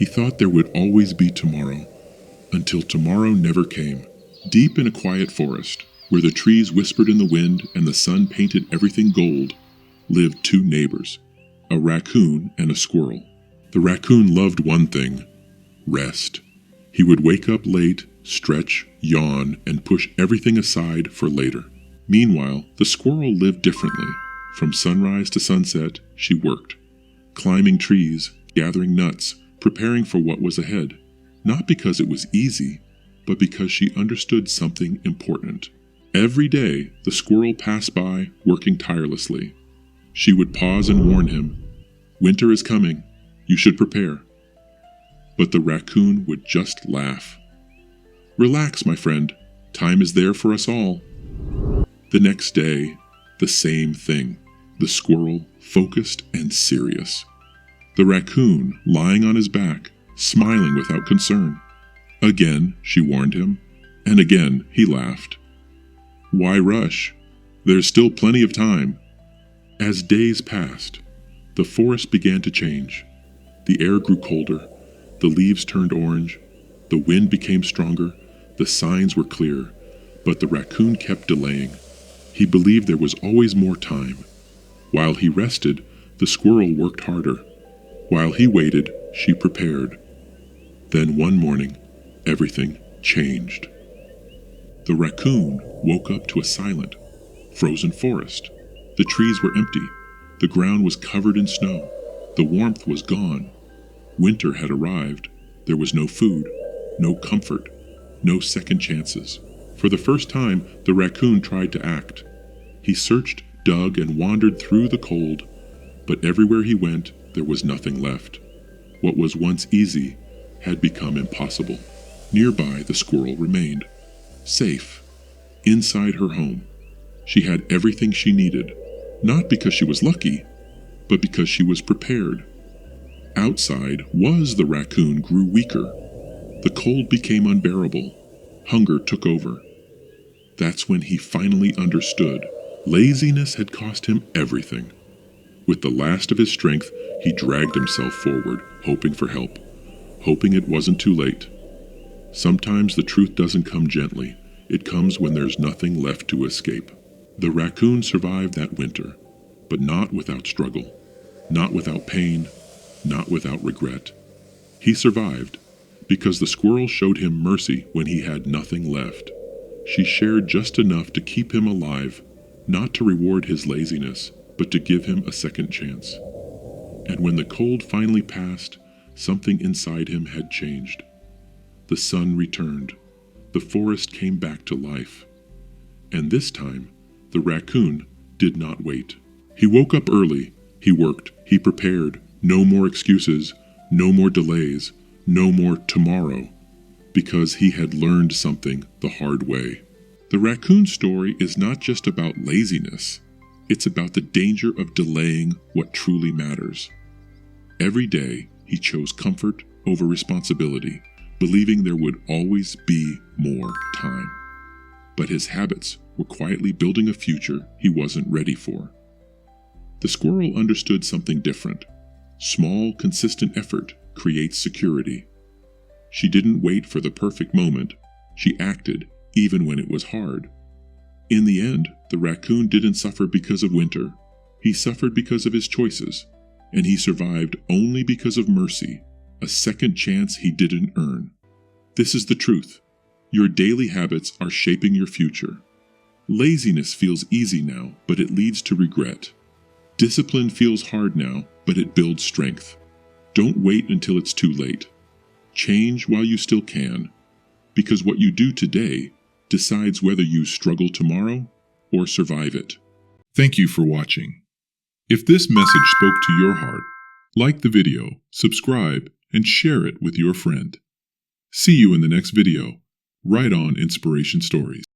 He thought there would always be tomorrow, until tomorrow never came. Deep in a quiet forest, where the trees whispered in the wind and the sun painted everything gold, lived two neighbors, a raccoon and a squirrel. The raccoon loved one thing: rest. He would wake up late, stretch, yawn, and push everything aside for later. Meanwhile, the squirrel lived differently. From sunrise to sunset, she worked, climbing trees, gathering nuts, preparing for what was ahead. Not because it was easy, but because she understood something important. Every day, the squirrel passed by, working tirelessly. She would pause and warn him, "Winter is coming. You should prepare." But the raccoon would just laugh. "Relax, my friend. Time is there for us all." The next day, the same thing. The squirrel, focused and serious. The raccoon, lying on his back, smiling without concern. Again, she warned him, and again he laughed. Why rush? There's still plenty of time. As days passed, the forest began to change. The air grew colder, the leaves turned orange, the wind became stronger, the signs were clear, but the raccoon kept delaying. He believed there was always more time. While he rested, the squirrel worked harder. While he waited, she prepared. Then one morning, everything changed. The raccoon woke up to a silent, frozen forest. The trees were empty. The ground was covered in snow. The warmth was gone. Winter had arrived. There was no food, no comfort, no second chances. For the first time, the raccoon tried to act. He searched, dug, and wandered through the cold, but everywhere he went, there was nothing left. What was once easy had become impossible. Nearby, the squirrel remained, safe, inside her home. She had everything she needed, not because she was lucky, but because she was prepared. Outside the raccoon grew weaker. The cold became unbearable. Hunger took over. That's when he finally understood. Laziness had cost him everything. With the last of his strength, he dragged himself forward, hoping for help, hoping it wasn't too late. Sometimes the truth doesn't come gently. It comes when there's nothing left to escape. The raccoon survived that winter, but not without struggle, not without pain, not without regret. He survived because the squirrel showed him mercy when he had nothing left. She shared just enough to keep him alive, not to reward his laziness, but to give him a second chance. And when the cold finally passed, something inside him had changed. The sun returned. The forest came back to life. And this time, the raccoon did not wait. He woke up early. He worked. He prepared. No more excuses. No more delays. No more tomorrow. Because he had learned something the hard way. The raccoon story is not just about laziness. It's about the danger of delaying what truly matters. Every day, he chose comfort over responsibility, believing there would always be more time. But his habits were quietly building a future he wasn't ready for. The squirrel understood something different. Small, consistent effort creates security. She didn't wait for the perfect moment. She acted even when it was hard. In the end, the raccoon didn't suffer because of winter. He suffered because of his choices, and he survived only because of mercy, a second chance he didn't earn. This is the truth. Your daily habits are shaping your future. Laziness feels easy now, but it leads to regret. Discipline feels hard now, but it builds strength. Don't wait until it's too late. Change while you still can, because what you do today decides whether you struggle tomorrow or survive it. Thank you for watching. If this message spoke to your heart, like the video, subscribe, and share it with your friend. See you in the next video, right on Inspiration Stories.